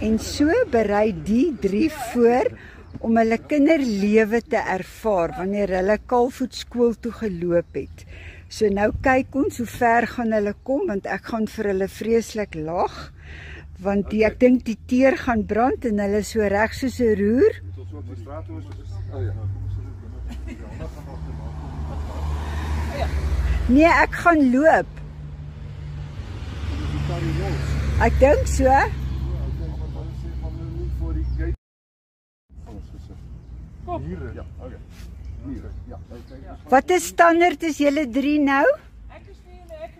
En so berei die 3 voor om hulle kinderlewe te ervaar wanneer hulle Kaalvoetskool toe geloop het. So nou kyk ons hoe ver gaan hulle kom, want ek gaan vir hulle vreeslik lag, want ek dink die teer gaan brand en hulle is so reg soos 'n roer. Nee, ek gaan loop. Ek dink so. Wat is standaard is julle 3 nou? Ek is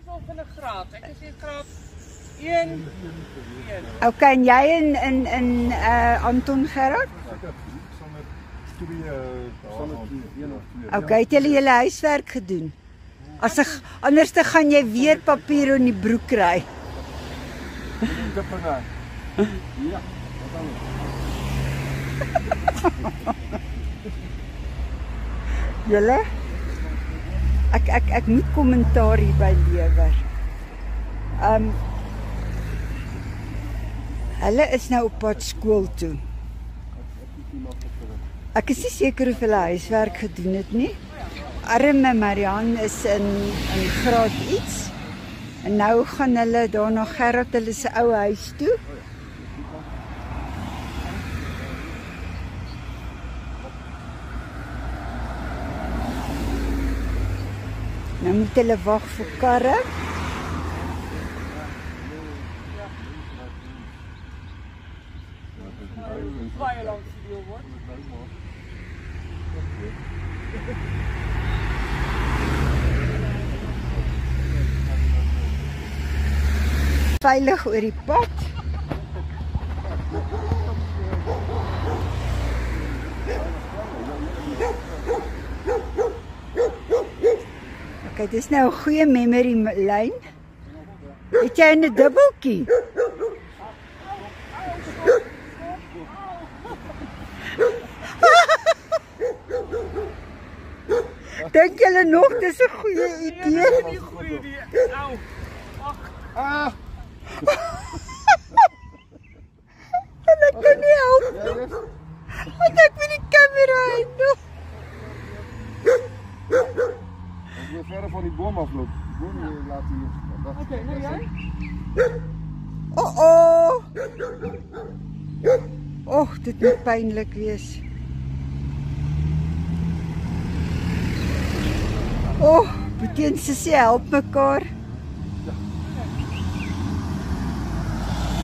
al van 'n graad. Ek is in graad 1. Okay, en jy in Anton Gerard? Okay, het julle huiswerk gedoen? Anders dan gaan jy weer papier in die broek kry. Julle? Ek moet kommentaar hierby lewer. Hulle is nou op pad skool toe. Ek is nie seker of hulle huiswerk gedoen het nie. Arme Marian is in graad iets. En nou gaan hulle daar na Gerard hulle se ou huis toe. Nou moet hulle wag vir karre. Baie lank video word. Veilig oor die pad. Okay, dis nou 'n goeie memory lyn. Het jy 'n dubbeltjie? Dink julle nog dis 'n goeie idee? Au. En ek kan nie help nie. Want ek met die kamera in. Ek wil verder van die boom afloop. Die boom laat hier. Okay, nou jy? Och, dit moet pynlik wees. Boetie en sussie help mekaar.